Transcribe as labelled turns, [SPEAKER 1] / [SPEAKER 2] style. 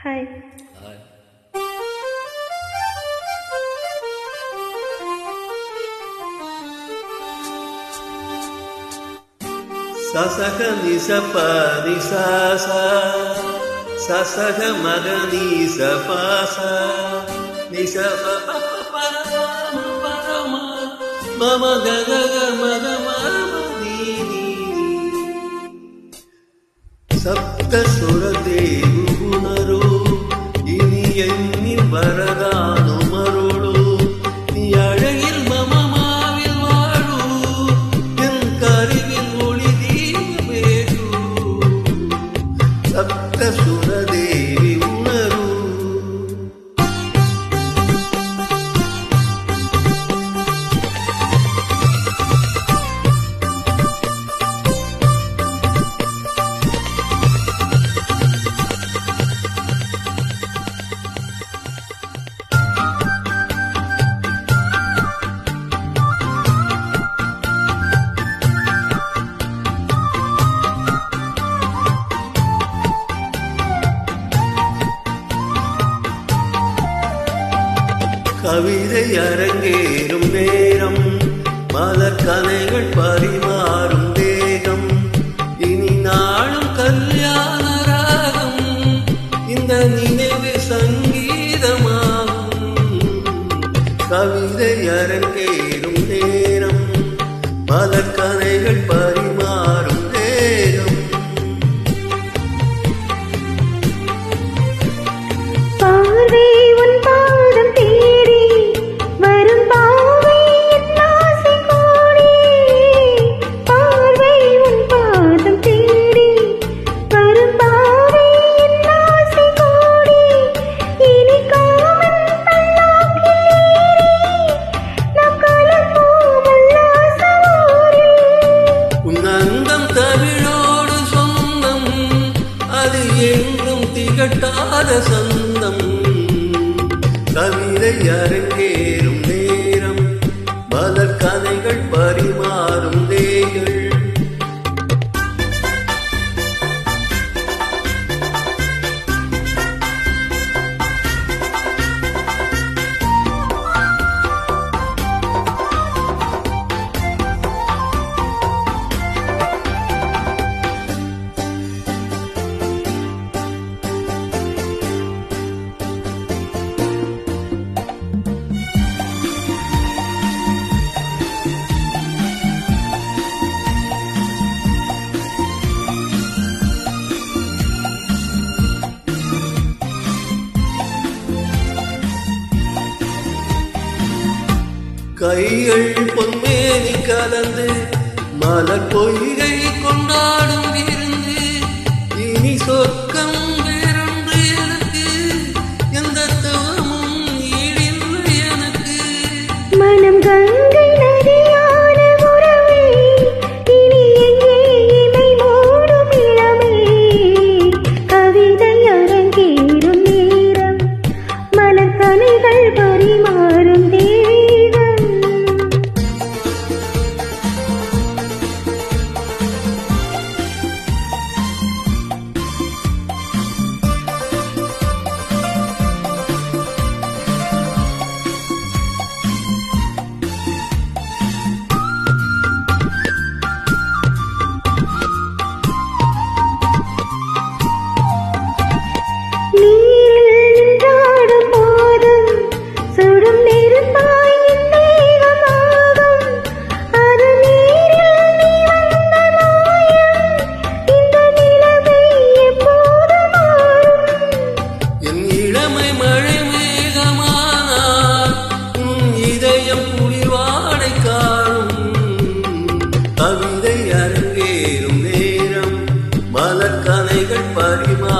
[SPEAKER 1] Hi.
[SPEAKER 2] Hi.
[SPEAKER 3] சசக நிசப நிசாச சசக மக நிசபாச நிசப பரம மம கக மக மதீனி சப்த சுர தேவு புனரு இனி எண்ணில் வரதானு மருளு நீ அழகில் மமமாவில் வாழு என் கருவில் ஒளி தீபேடு சப்த சுர தேவி உணரு கவிதை அரங்கேறும் நேரம் மலர் கனைகள் பரிமாறும் தேகம் இனி நாளும் கல்யாண ராகம் இந்த நினைவு சங்கீதமாகும் கவிதை அரங்கேறும் நேரம் மலர் கனைகள் பரிமாறும் தேகம்
[SPEAKER 1] பார்வை உன் பாதம் தேடி வரும் பாவை என் ஆசை கோடி பார்வை உன் பாதம் தேடி வரும் பாவை என் ஆசை கோடி இனி காமன் பல்லாக்கில் ஏறி நாம் கலப்போம் உல்லாசவோரில்
[SPEAKER 3] உன் அந்தம் தமிழோடு சொந்தம் அது எங்கும் திகட்டாத சொந்தம் கவிதை அரங்கேறும் நேரம் மலர் கதைகள் பரிமாறும் தேகள் கைகள் பொன்மேனி கலந்து மலர் பொய்கை கொண்டாடும் விருந்து இனி சொர்க்கம் விருந்து எனக்கு எந்த தவமும் ஈடில்லை எனக்கு
[SPEAKER 1] மனம் கங்கை நதியான உறவே இனி எங்கே இமை மூடும் இளமே கவிதை அரங்கேறும் நேரம் மலர் கனைகள் பரிமாறும் தேகம் நீரில் நின்றாடும் போதும் சுடும் நெருப்பாய் என் தேகமாகும் அது நீரில் நீ வந்த மாயம் இந்த நிலைமை எப்போது மாறும்
[SPEAKER 3] என் இளமை மழை மேகமானால் உன் இதயம் குளிர்வாடை காணும் கவிதை அரங்கேறும் நேரம் மலர் கனைகள் பரிமா